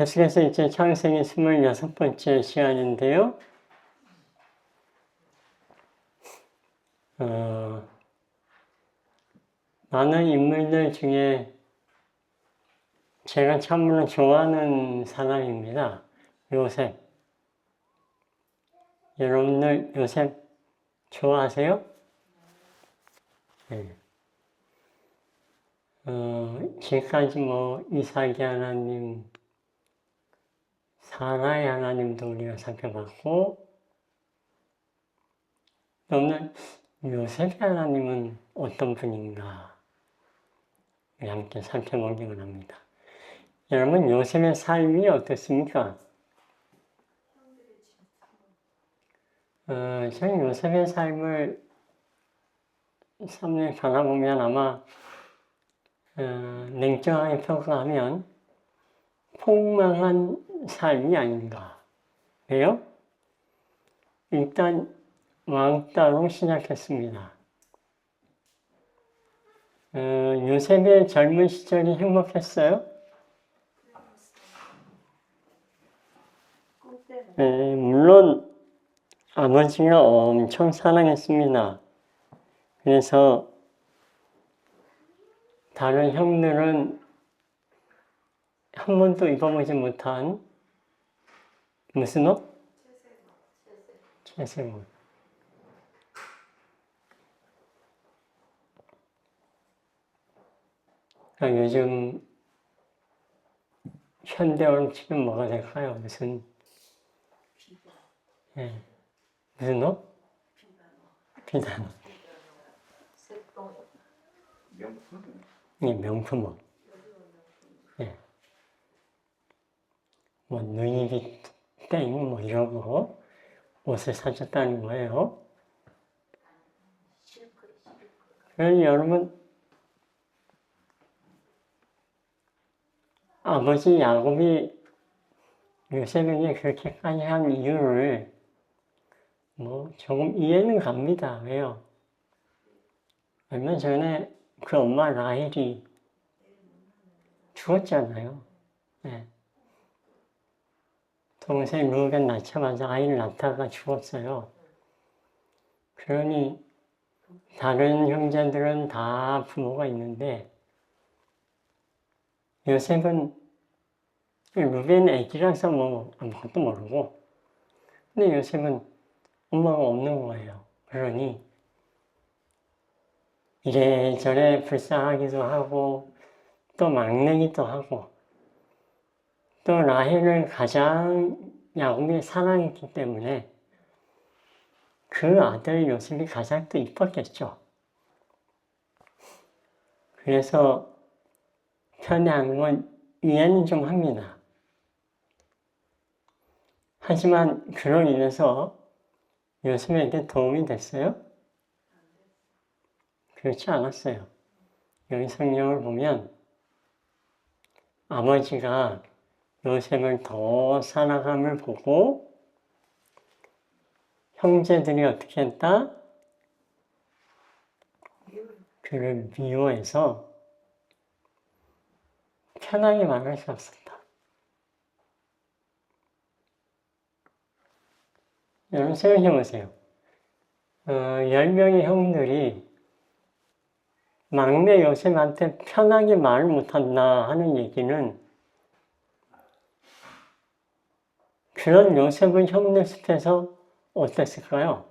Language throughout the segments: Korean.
계속해서 이제 창세기 26번째 시간인데요. 많은 인물들 중에 제가 참으로 좋아하는 사람입니다. 요셉. 여러분들 요셉 좋아하세요? 네. 지금까지 이삭의 하나님, 사라의 하나님도 우리가 살펴봤고, 오늘 요셉의 하나님은 어떤 분인가 함께 살펴보기 원합니다. 여러분, 요셉의 삶이 어떻습니까? 저는 요셉의 삶을 바라보면 아마 냉정하게 평가하면 폭망한 삶이 아닌가. 왜요? 일단 왕따로 시작했습니다. 요셉의 젊은 시절이 행복했어요? 물론 아버지가 엄청 사랑했습니다. 그래서 다른 형들은 한 번도 입어보지 못한 무슨 옷? 채색옷. 그러니까 요즘 현대어로 치면 뭐가 될까요? 무슨 옷? 비단옷. 명품 옷. 루이비땡 이런 거 옷을 사줬다는 거예요. 그럼 여러분, 아버지 야곱이 요셉에게 그렇게까지 한 이유를 조금 이해는 갑니다. 왜요? 얼마 전에 그 엄마 라헬이 죽었잖아요. 네. 동생 루벤 낳자마자 아이를 낳다가 죽었어요. 그러니 다른 형제들은 다 부모가 있는데 요셉은 루벤 애기라서 아무것도 모르고, 근데 요셉은 엄마가 없는 거예요. 그러니 이래저래 불쌍하기도 하고 또 막내기도 하고, 또 라헬을 가장 야곱이 사랑했기 때문에 그 아들 요셉이 가장 또 이뻤겠죠. 그래서 편애한 건 이해는 좀 합니다. 하지만 그로 인해서 요셉에게 도움이 됐어요? 그렇지 않았어요. 여기 성경을 보면 아버지가 요셉을 더 사랑함을 보고 형제들이 어떻게 했다? 그를 미워해서 편하게 말할 수 없었다. 여러분 생각해 보세요. 10명의 형들이 막내 요셉한테 편하게 말을 못한다 하는 얘기는 그런 요셉은 형들 숲에서 어땠을까요?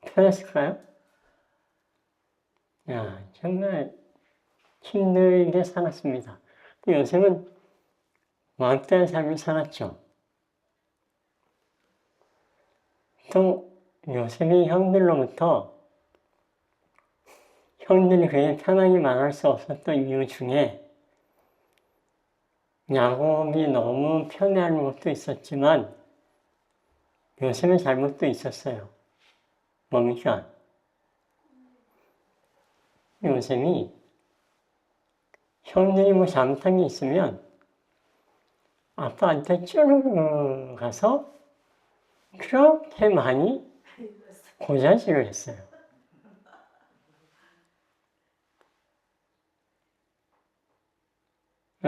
편했을까요? 정말 힘들게 살았습니다. 요셉은 왕따의 삶을 살았죠. 또 요셉이 형들로부터 형들이 그에게 편하게 말할 수 없었던 이유 중에 야곱이 너무 편애하는 것도 있었지만 요셉의 잘못도 있었어요. 뭡니까? 요셉이 형들이 잘못한 게 있으면 아빠한테 쭈르르 가서 그렇게 많이 고자질을 했어요.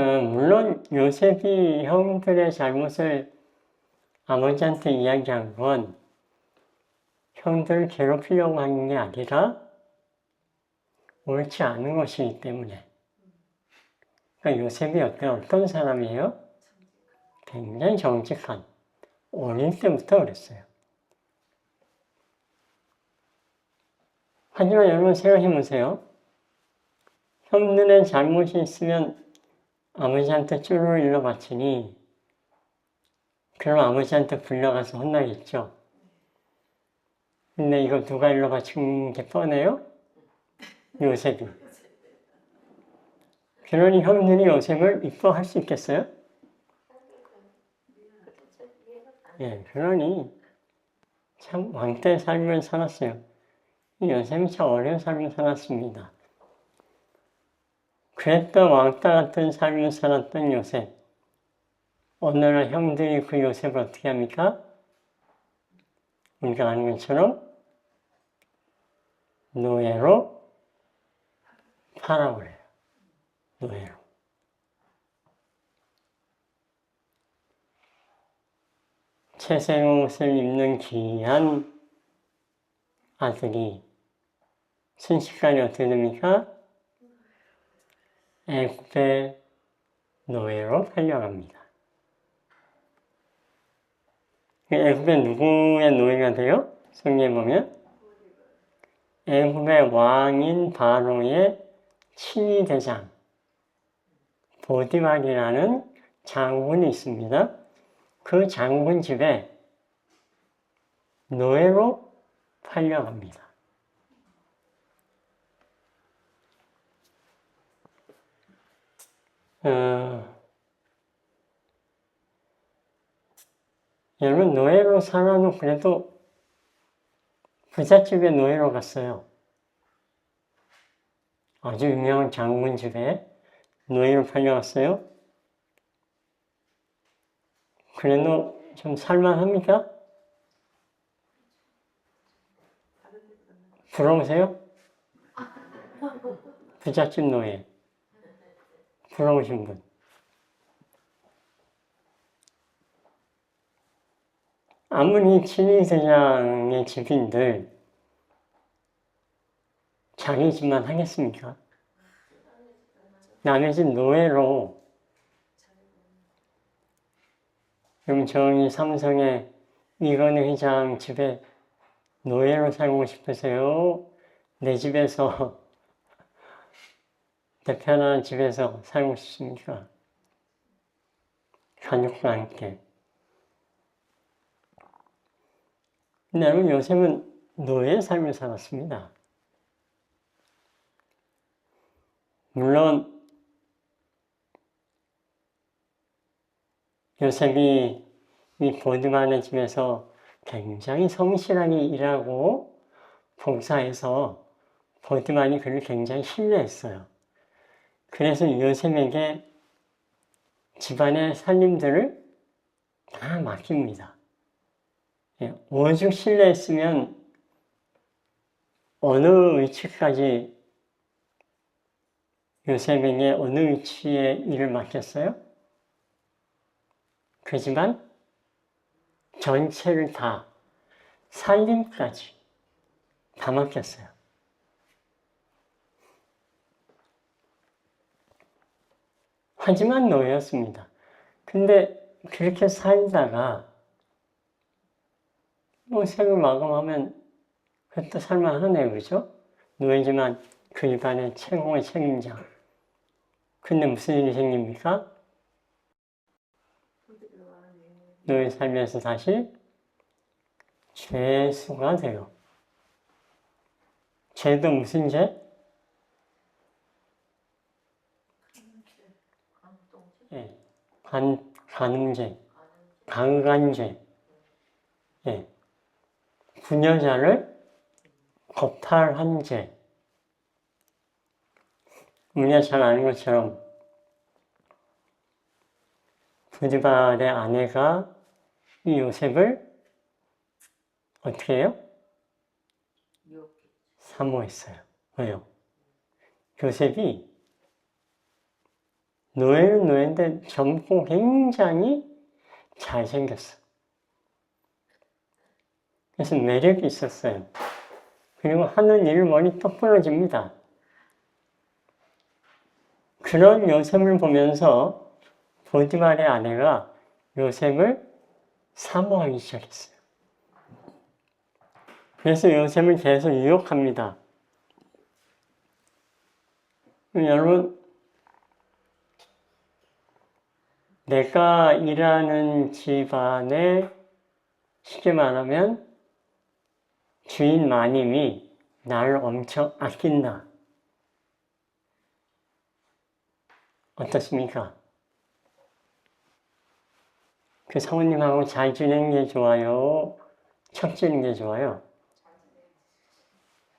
물론 요셉이 형들의 잘못을 아버지한테 이야기한 건 형들을 괴롭히려고 하는 게 아니라 옳지 않은 것이기 때문에. 그러니까 요셉이 어떤 사람이에요? 굉장히 정직한, 어릴 때부터 그랬어요. 하지만 여러분 생각해 보세요. 형들의 잘못이 있으면 아버지한테 쭈루를 일러 바치니 그럼 아버지한테 불려가서 혼나겠죠. 근데 이거 누가 일러 바친 게 뻔해요? 요셉이. 그러니 형들이 요셉을 이뻐할 수 있겠어요? 예, 그러니 참 왕때의 삶을 살았어요. 이 요셉이 참 어려운 삶을 살았습니다. 그랬던 왕따 같은 삶을 살았던 요셉. 어느 날 형들이 그 요셉을 어떻게 합니까? 우리가 아는 것처럼 노예로 팔아버려요. 노예로. 채색 옷을 입는 귀한 아들이 순식간에 어떻게 됩니까? 애굽의 노예로 팔려갑니다. 애굽의 누구의 노예가 돼요? 성경에 보면 애굽의 왕인 바로의 친위 대장 보디발이라는 장군이 있습니다. 그 장군 집에 노예로 팔려갑니다. 여러분 노예로 살아도 그래도 부잣집에 노예로 갔어요. 아주 유명한 장군 집에 노예로 팔려갔어요. 그래도 좀 살만합니까? 부러우세요? 부잣집 노예. 부러우신 분. 아무리 친위대장의 집인들 자기 집만 하겠습니까? 남의 집 노예로 그럼 저희 삼성의 이건희 회장 집에 노예로 살고 싶으세요? 내 집에서 대편한 집에서 살고 싶습니까? 가족과 함께. 근데 여러분 요셉은 노예의 삶을 살았습니다. 물론 요셉이 이 보드만의 집에서 굉장히 성실하게 일하고 봉사해서 보드만이 그를 굉장히 신뢰했어요. 그래서 요셉에게 집안의 살림들을 다 맡깁니다. 오죽 신뢰했으면 어느 위치까지 요셉에게 어느 위치에 일을 맡겼어요? 그 집안 전체를 다 살림까지 다 맡겼어요. 하지만 노예였습니다. 근데 그렇게 살다가 뭐 생을 마감하면 그것도 살만하네요. 그죠? 노예지만 그 집안의 최고의 책임자. 근데 무슨 일이 생깁니까? 노예 살면서 다시 죄수가 돼요. 죄도 무슨 죄? 예, 간음죄, 강간죄, 예, 부녀자를 겁탈한 죄. 우리가 잘 아는 것처럼 부디발의 아내가 이 요셉을 어떻게 해요? 사모했어요. 왜요? 요셉이 노예는 노예인데 젊고 굉장히 잘생겼어. 그래서 매력이 있었어요. 그리고 하는 일 머리 똑 부러집니다. 그런 요셉을 보면서 보디발의 아내가 요셉을 사모하기 시작했어요. 그래서 요셉을 계속 유혹합니다. 여러분, 내가 일하는 집안에 쉽게 말하면 주인 마님이 나를 엄청 아낀다. 어떻습니까? 그 사모님하고 잘 지내는 게 좋아요? 척지는 게 좋아요?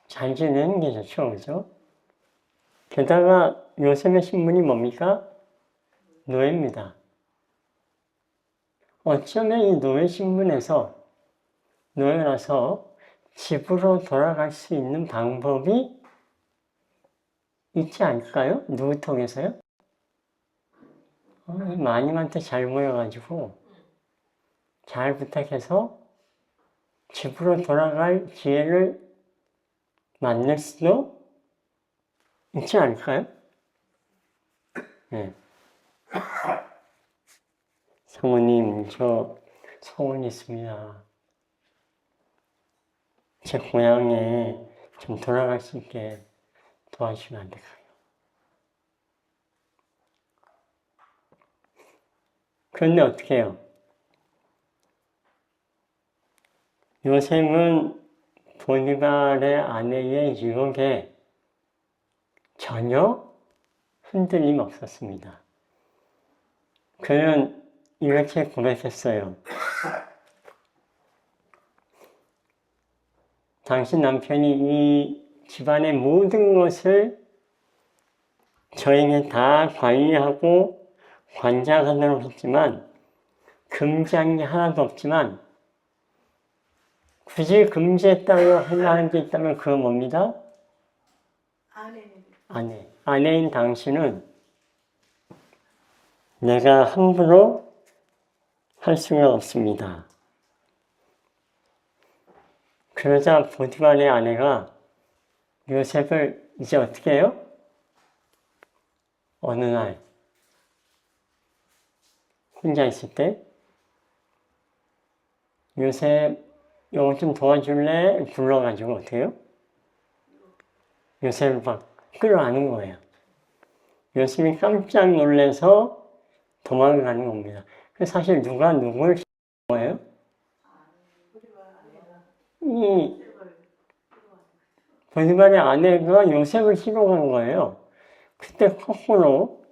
잘 지내는 게 좋죠, 그죠? 게다가 요셉의 신분이 뭡니까? 노예입니다. 어쩌면 이 노예 신분에서 노예라서 집으로 돌아갈 수 있는 방법이 있지 않을까요? 누구 통해서요? 이 마님한테 잘 모여가지고 잘 부탁해서 집으로 돌아갈 기회를 만날 수도 있지 않을까요? 네. 사모님, 저 소원이 있습니다. 제 고향에 좀 돌아갈 수 있게 도와주시면 안 될까요? 그런데 어떻게 해요? 요셉은 보디발의 아내의 유혹에 전혀 흔들림 없었습니다. 그는 이렇게 고백했어요. 당신 남편이 이 집안의 모든 것을 저에게 다 관리하고 관장하도록 했지만 금지한 게 하나도 없지만 굳이 금지했다고 하는 게 있다면 그건 뭡니다? 아내인 당신은 내가 함부로 할 수가 없습니다. 그러자 보디발의 아내가 요셉을 이제 어떻게 해요? 어느 날 혼자 있을 때 요셉 이거 좀 도와줄래? 불러가지고 어떻게 해요? 요셉을 막 끌어안은 거예요. 요셉이 깜짝 놀라서 도망가는 겁니다. 사실 누가 누굴 거예요? 이 보디발의 아내가 요셉을 희롱한 거예요. 그때 거꾸로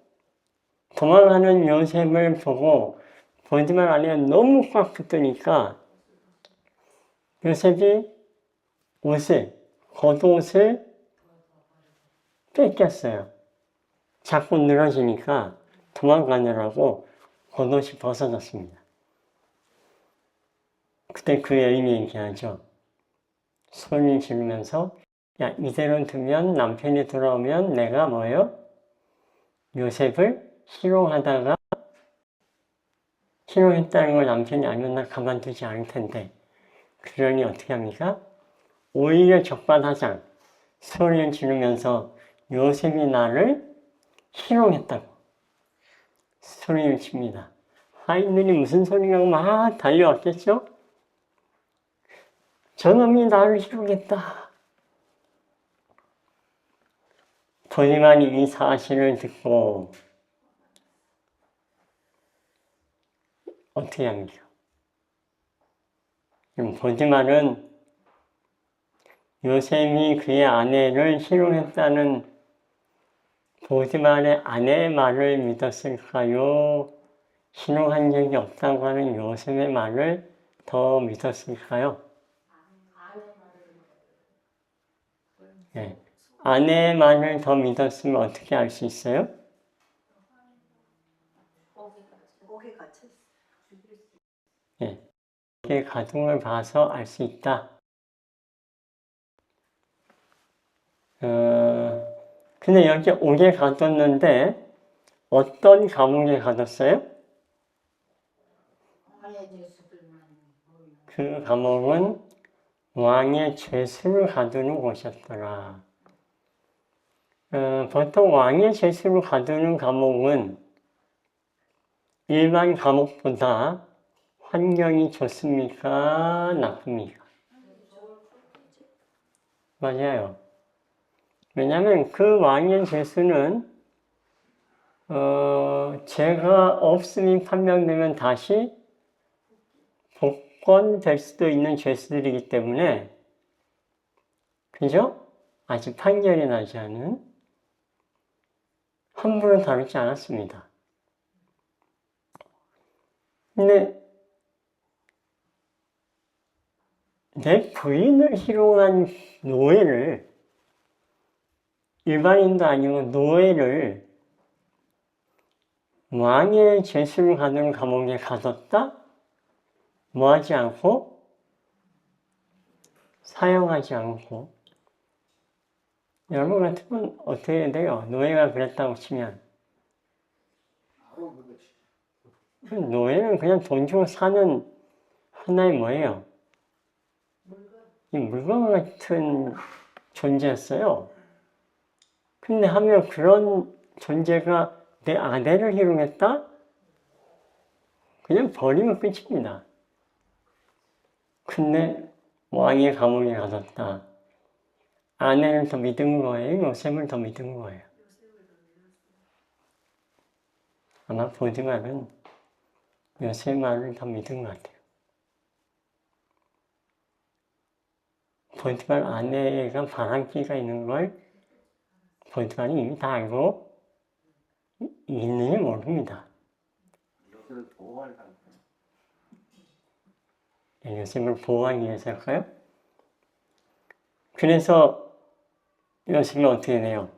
도망가는 요셉을 보고 보디발 아내가 너무 꽉 붙으니까 요셉이 겉옷을 뺏겼어요. 자꾸 늘어지니까 도망가느라고 겉옷이 벗어졌습니다. 그때 그 여인이 얘기하죠. 소리를 지르면서 야, 이대로 두면 남편이 돌아오면 내가 뭐예요? 요셉을 희롱했다는 걸 남편이 알면 나 가만두지 않을 텐데 그러니 어떻게 합니까? 오히려 적반하장 소리를 지르면서 요셉이 나를 희롱했다고 소리를 칩니다. 하인들이 무슨 소리냐고 막 달려왔겠죠? 저놈이 나를 희롱했다. 보디발이 이 사실을 듣고 어떻게 합니까? 보디발은 요셉이 그의 아내를 희롱했다는 보디발의 아내의 말을 믿었을까요? 희롱한 적이 없다고 하는 요셉의 말을 더 믿었을까요? 네. 아내의 말을 더 믿었으면 어떻게 알 수 있어요? 네. 옥의 가동을 봐서 알 수 있다. 근데 여기 옥에 가뒀는데 어떤 감옥에 가뒀어요? 그 감옥은 왕의 죄수를 가두는 곳이었더라. 보통 왕의 죄수를 가두는 감옥은 일반 감옥보다 환경이 좋습니까? 나쁩니까? 맞아요. 왜냐하면 그 왕의 죄수는 죄가 없음이 판명되면 다시 복권될 수도 있는 죄수들이기 때문에, 그죠? 아직 판결이 나지 않은, 함부로 다루지 않았습니다. 근데 내 부인을 희롱한 노예를, 일반인도 아니고 노예를 왕의 죄수를 가두는 감옥에 가뒀다? 뭐하지 않고, 사용하지 않고. 여러분 같으면 어떻게 돼요? 노예가 그랬다고 치면. 노예는 그냥 돈 주고 사는 하나의 뭐예요? 이 물건 같은 존재였어요. 근데 하면 그런 존재가 내 아내를 희롱했다? 그냥 버리면 끝입니다. 근데 왕의 감옥에 가뒀다. 아내를 더 믿은 거예요? 요셉을 더 믿은 거예요? 아마 보디말은 요셉 말을 더 믿은 것 같아요. 보디말 아내가 바람기가 있는 걸 보디말이 이미 다 알고 있는지 모릅니다. 요셉을 보호하기 위해서일까요? 그래서 요셉이 어떻게 돼요?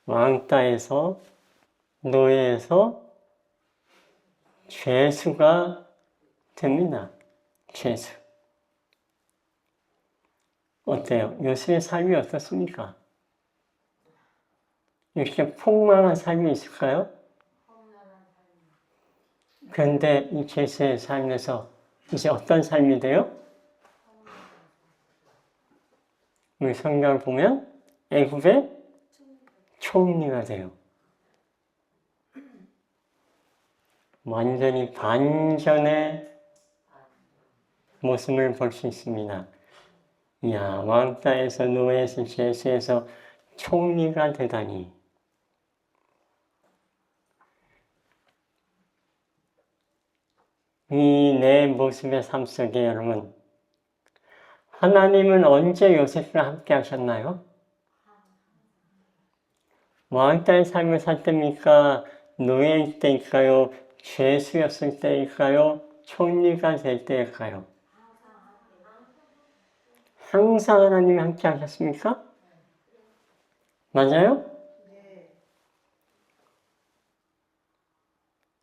왕따에서 노예에서 죄수가 됩니다. 죄수. 어때요? 요셉의 삶이 어떻습니까? 이렇게 폭망한 삶이 있을까요? 그런데 이 죄수의 삶에서 이제 어떤 삶이 돼요? 우리 성경을 보면 애굽의 총리가 돼요. 완전히 반전의 모습을 볼 수 있습니다. 이야, 왕따에서 노예에서 죄수에서 총리가 되다니. 이 내 모습의 삶 속에 여러분, 하나님은 언제 요셉과 함께 하셨나요? 왕따의 삶을 살 때입니까? 노예일 때일까요? 죄수였을 때일까요? 총리가 될 때일까요? 항상 하나님이 함께 하셨습니까? 맞아요?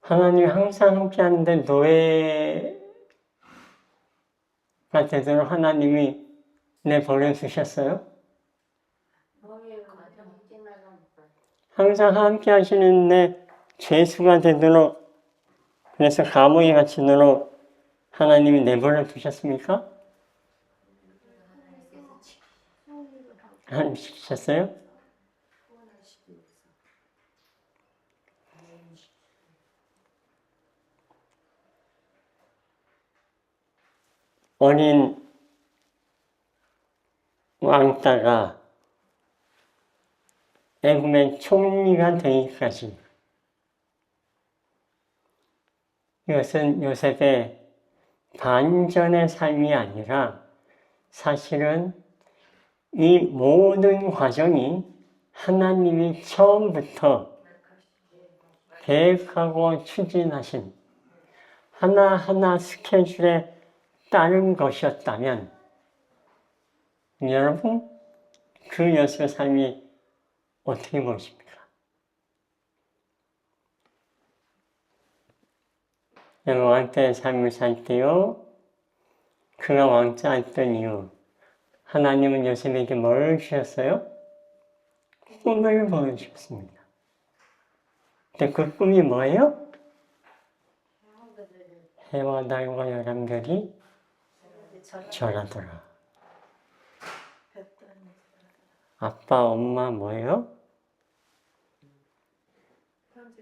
하나님이 항상 함께 하는데 노예가 되도록 하나님이 내버려 두셨어요? 항상 함께 하시는데 죄수가 되도록, 그래서 감옥에 갇히도록 하나님이 내버려 두셨습니까? 안 시키셨어요? 어린 왕따가 애굽의 총리가 되기까지, 이것은 요셉의 반전의 삶이 아니라 사실은 이 모든 과정이 하나님이 처음부터 계획하고 추진하신 하나하나 스케줄에 따른 것이었다면, 여러분, 그 요셉의 삶이 어떻게 보십니까? 여러분, 왕따의 삶을 살 때요, 그가 왕따했던 이유, 하나님은 요셉에게 뭘 주셨어요? 꿈을 보여주셨습니다. 근데 그 꿈이 뭐예요? 해와 달과 열한별이 절하더라. 아빠, 엄마 뭐예요?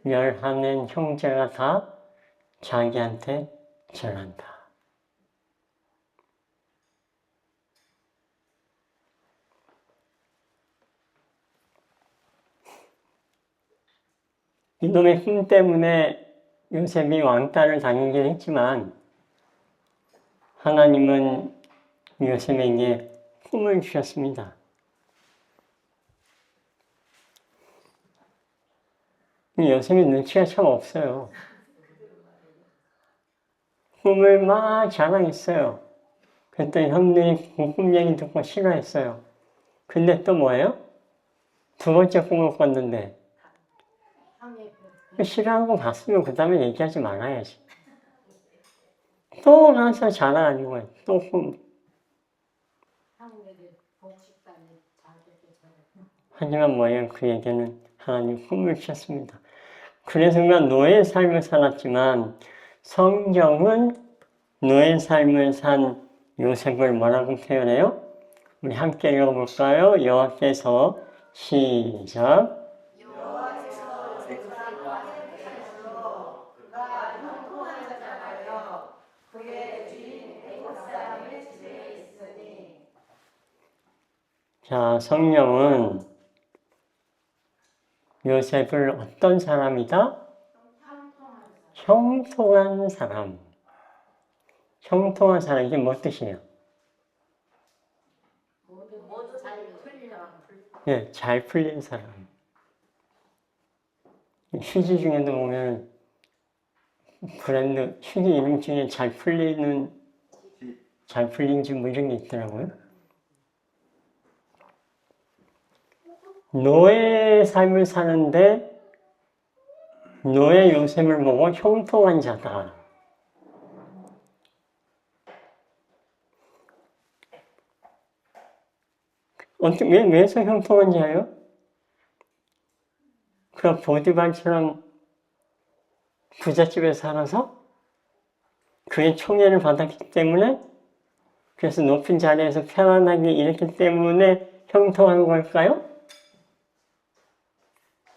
11 형제가 다 자기한테 절한다. 이놈의 꿈 때문에 요셉이 왕따를 당하긴 했지만 하나님은 요셉에게 꿈을 주셨습니다. 요셉이 눈치가 참 없어요. 꿈을 막 자랑했어요. 그랬더니 형들이 그 꿈 얘기 듣고 싫어했어요. 근데 또 뭐예요? 두 번째 꿈을 꿨는데 싫어하는 거 봤으면 그 다음에 얘기하지 말아야지. 또 가서 자랑하는 거예요. 또 꿈. 하지만 뭐예요? 그에게는 하나님 꿈을 주셨습니다. 그래서 그가 노예의 삶을 살았지만 성경은 노예의 삶을 산 요셉을 뭐라고 표현해요? 우리 함께 읽어볼까요? 여호와께서 시작. 자, 성령은 요셉을 어떤 사람이다? 형통한 사람. 형통한 사람, 이게 뭐 뜻이에요? 네, 잘 풀린 사람. 휴지 중에도 보면 브랜드 휴지 이름 중에 잘 풀린 집 뭐 이런 게 있더라고요. 노예의 삶을 사는데 노예 요셉을 보고 형통한 자다. 왜서 형통한 자예요? 그 보디발처럼 부잣집에 살아서 그의 총애를 받았기 때문에 그래서 높은 자리에서 편안하게 일했기 때문에 형통한 걸까요?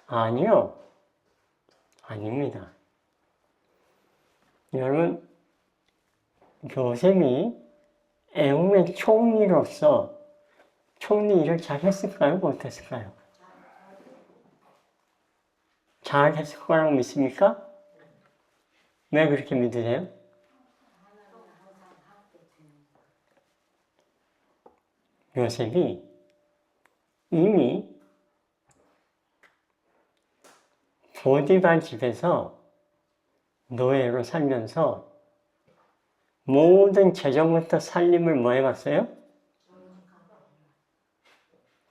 아니요. 아닙니다. 여러분, 요셉이 애굽의 총리로서 총리 일을 잘 했을까요? 못했을까요? 잘 했을 거라고 믿습니까? 왜 그렇게 믿으세요? 요셉이 이미 보디발 집에서 노예로 살면서 모든 재정부터 살림을 뭐 해봤어요?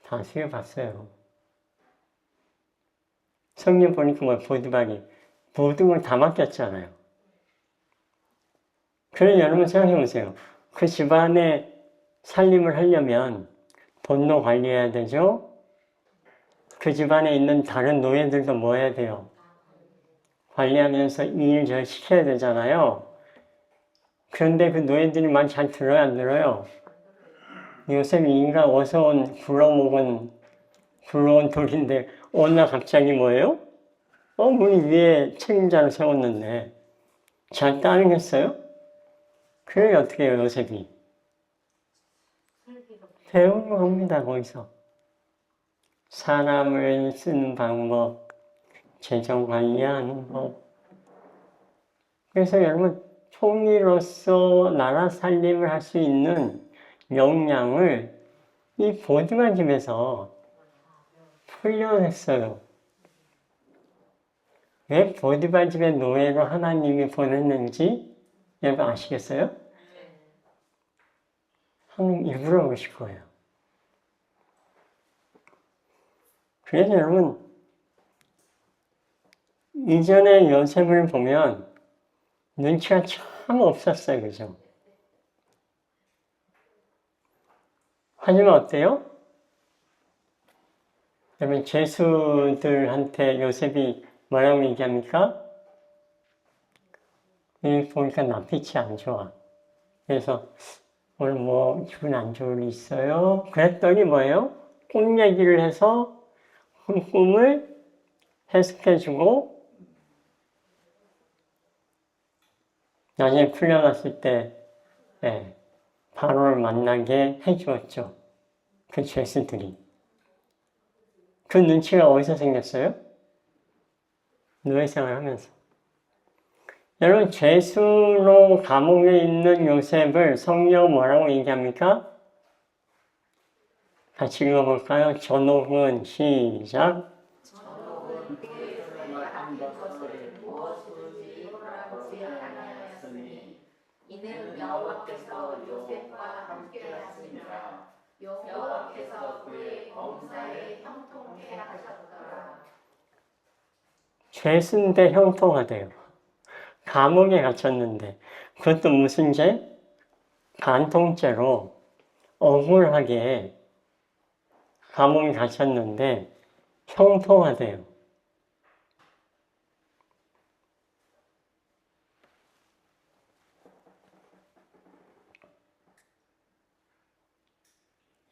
다스려봤어요. 성경 보니까 뭐 보디발이 모든 걸 다 맡겼잖아요. 그래서 여러분 생각해 보세요. 그 집안에 살림을 하려면 돈도 관리해야 되죠. 그 집안에 있는 다른 노예들도 뭐 해야 돼요? 관리하면서 일 잘 시켜야 되잖아요. 그런데 그 노예들이 말 잘 들어요, 안 들어요? 요셉이 인가 어서 온 굴러온 돌인데 어느 날 갑자기 뭐예요? 우리 위에 책임자를 세웠는데 잘 따르겠어요? 그래 어떻게 해요, 요셉이? 배우는 겁니다, 거기서. 사람을 쓰는 방법, 재정 관리하는 법. 그래서 여러분, 총리로서 나라 살림을 할 수 있는 역량을 이 보디발 집에서 훈련했어요. 왜 보디발 집의 노예로 하나님이 보냈는지 여러분 아시겠어요? 하나님 일부러 그러실 거예요. 그래서 여러분, 이전에 요셉을 보면 눈치가 참 없었어요. 그죠? 하지만 어때요? 여러분, 죄수들한테 요셉이 뭐라고 얘기합니까? 이 보니까 낯빛이 안 좋아. 그래서 오늘 뭐 기분 안 좋은 일 있어요? 그랬더니 뭐예요? 꿈 얘기를 해서 그 꿈을 해석해주고 나중에 풀려났을 때 예, 바로를 만나게 해주었죠. 그 죄수들이. 그 눈치가 어디서 생겼어요? 노예생활 하면서. 여러분, 죄수로 감옥에 있는 요셉을 성경 뭐라고 얘기합니까? 같이 읽어볼까요? 전옥은 시작. 이는 여호와께서 요셉과 함께하시니라. 여호와께서 그의 범사에 형통케 하셨더라. 죄수인데 형통하대요. 감옥에 갇혔는데 그것도 무슨 죄? 간통죄로 억울하게 감옥에 갇혔는데 형통하대요.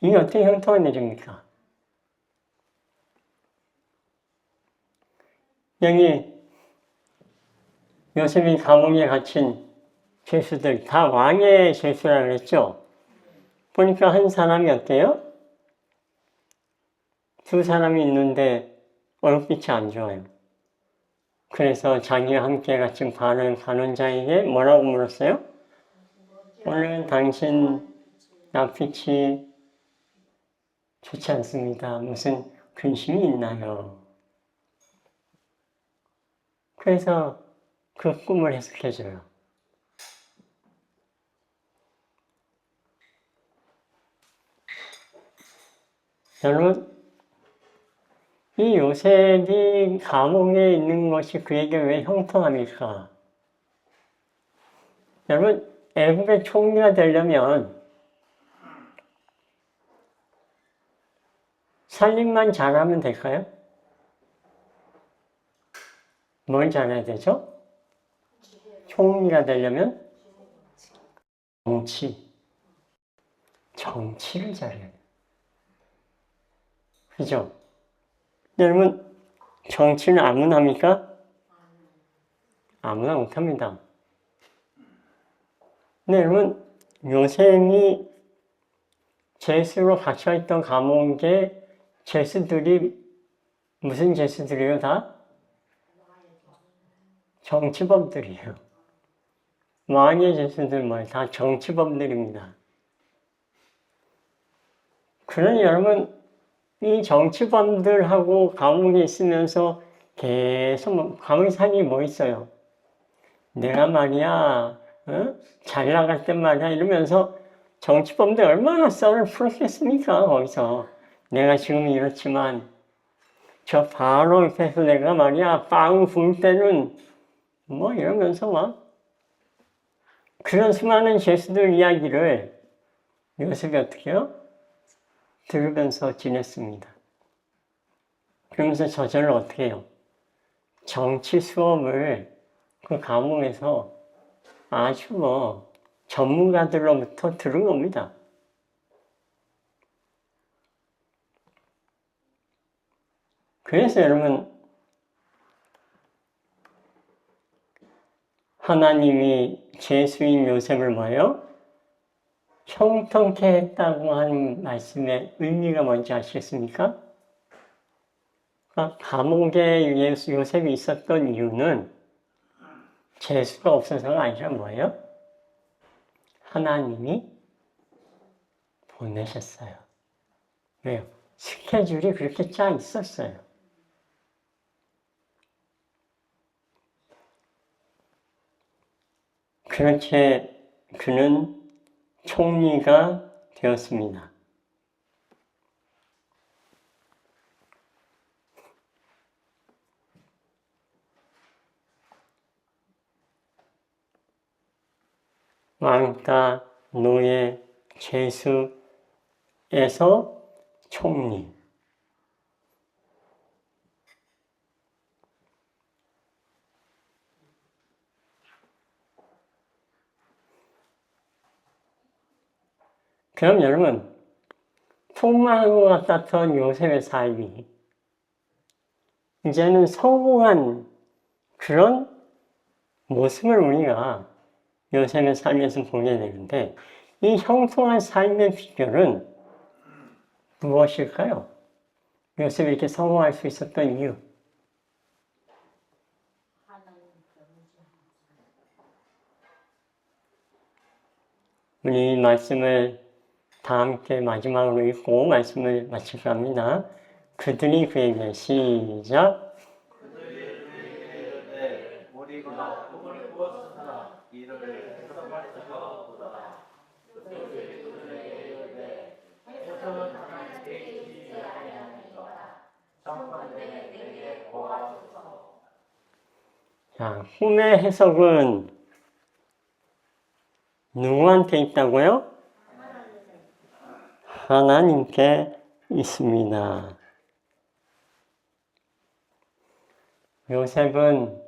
이게 어떻게 형통한 일입니까? 여기 요셉이 감옥에 갇힌 죄수들 다 왕의 죄수라고 그랬죠? 보니까 한 사람이 어때요? 두 사람이 있는데 얼굴빛이 안 좋아요. 그래서 자기와 함께 갇힌 가는 자에게 뭐라고 물었어요? 오늘 당신 낯빛이 좋지 않습니다. 무슨 근심이 있나요? 그래서 그 꿈을 해석해줘요. 여러분, 이 요셉이 감옥에 있는 것이 그에게 왜 형통합니까? 여러분, 애국의 총리가 되려면 살림만 잘하면 될까요? 뭘 잘해야 되죠? 총리가 되려면 정치를 잘해야 돼요. 그죠? 여러분, 정치는 아무나 합니까? 아무나 못합니다. 근데 여러분, 요셉이 죄수로 갇혀있던 감옥에 죄수들이 무슨 죄수들이에요 다? 정치범들이에요. 왕의 죄수들 뭐예요? 다 정치범들입니다. 그러니 여러분, 이 정치범들하고 감옥에 있으면서 계속 감옥에 사는 뭐 있어요? 내가 말이야, 잘 나갈 땐 말이야 이러면서 정치범들 얼마나 썰을 풀었겠습니까? 거기서 내가 지금 이렇지만 저 바로 옆에서 내가 말이야 빵 구울 때는 뭐 이러면서 막 그런 수많은 죄수들 이야기를 요셉이 어떻게 해요? 들으면서 지냈습니다. 그러면서 저절로 어떻게 해요? 정치 수업을 그 감옥에서 아주 뭐 전문가들로부터 들은 겁니다. 그래서 여러분 하나님이 죄수인 요셉을 뭐예요? 형통케 했다고 하는 말씀의 의미가 뭔지 아시겠습니까? 그러니까 감옥에 요셉이 있었던 이유는 죄수가 없어서가 아니라 뭐예요? 하나님이 보내셨어요. 왜요? 스케줄이 그렇게 짜 있었어요. 그렇게 그는 총리가 되었습니다. 왕따, 노예, 죄수에서 총리. 그럼 여러분, 풍만한 것 같았던 요셉의 삶이 이제는 성공한 그런 모습을 우리가 요셉의 삶에서 보게 되는데, 이 형통한 삶의 비결은 무엇일까요? 요셉이 이렇게 성공할 수 있었던 이유. 우리 말씀을 다 함께 마지막으로 읽고 말씀을 마칠까 합니다. 그들이 그에게 시작. 그들이 그에게 이르되 우리가 꿈을 꾸었으나 이를 해석할 수가 없도다. 그들이 그에게 이르되 해석은 하나님께 있지 아니하니까 청컨대 내게 보아소서. 자, 꿈의 해석은 누구한테 있다고요? 하나님께 있습니다. 요셉은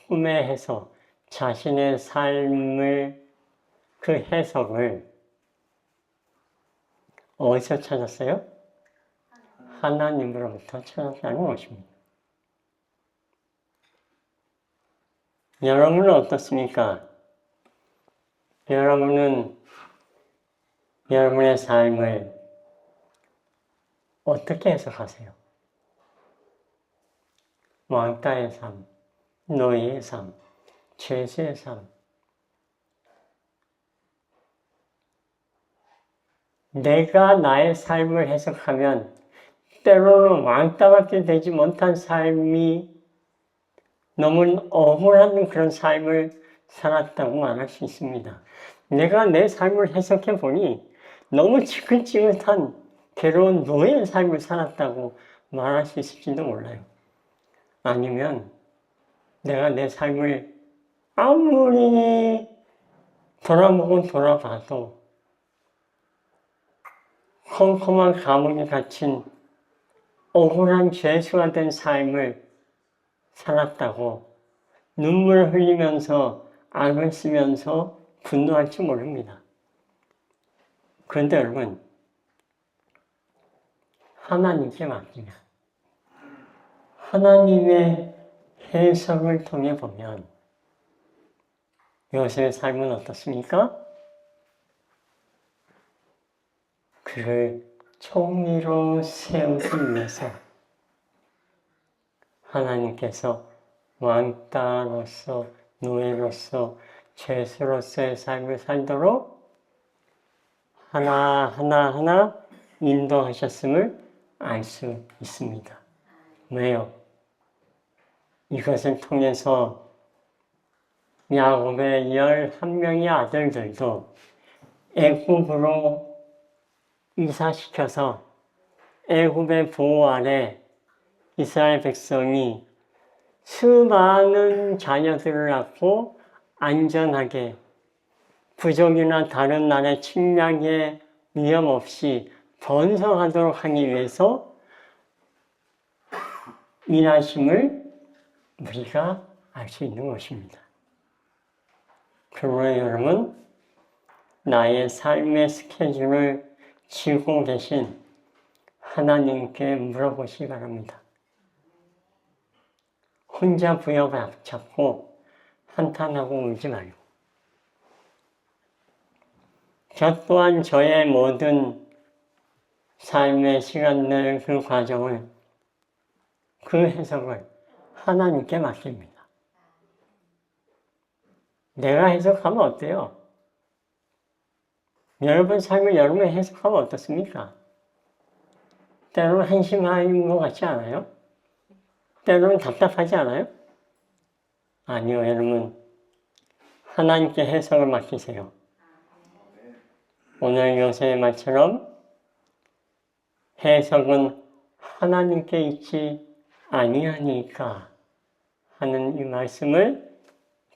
꿈의 해석, 자신의 삶을 그 해석을 어디서 찾았어요? 하나님으로부터 찾았다는 것입니다. 여러분은 어떻습니까? 여러분은 여러분의 삶을 어떻게 해석하세요? 왕따의 삶, 노예의 삶, 죄수의 삶. 내가 나의 삶을 해석하면 때로는 왕따밖에 되지 못한 삶이 너무 억울한 그런 삶을 살았다고 말할 수 있습니다. 내가 내 삶을 해석해 보니 너무 지긋지긋한 괴로운 노예의 삶을 살았다고 말할 수 있을지도 몰라요. 아니면 내가 내 삶을 아무리 돌아보고 돌아봐도 컴컴한 감옥에 갇힌 억울한 죄수가 된 삶을 살았다고 눈물을 흘리면서 악을 쓰면서 분노할지 모릅니다. 그런데 여러분, 하나님께 맡기면 하나님의 해석을 통해 보면 요셉의 삶은 어떻습니까? 그를 총리로 세우기 위해서 하나님께서 왕따로서, 노예로서, 죄수로서의 삶을 살도록 하나하나 인도하셨음을 알 수 있습니다. 왜요? 이것을 통해서 야곱의 11명의 아들들도 애굽으로 이사시켜서 애굽의 보호 아래 이스라엘 백성이 수많은 자녀들을 낳고 안전하게 부족이나 다른 나라의 침략에 위험 없이 번성하도록 하기 위해서 일하심을 우리가 알 수 있는 것입니다. 그러므로 여러분, 나의 삶의 스케줄을 지고 계신 하나님께 물어보시기 바랍니다. 혼자 부여잡고 한탄하고 울지 말고, 저 또한 저의 모든 삶의 시간들, 그 과정을, 그 해석을 하나님께 맡깁니다. 내가 해석하면 어때요? 여러분 삶을 여러분이 해석하면 어떻습니까? 때로는 한심한 것 같지 않아요? 때로는 답답하지 않아요? 아니요, 여러분. 하나님께 해석을 맡기세요. 오늘 요셉의 말처럼 해석은 하나님께 있지 아니하니까 하는 이 말씀을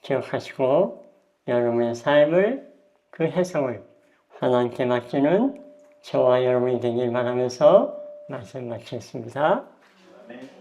기억하시고 여러분의 삶을, 그 해석을 하나님께 맡기는 저와 여러분이 되길 바라면서 말씀 마치겠습니다. 아멘.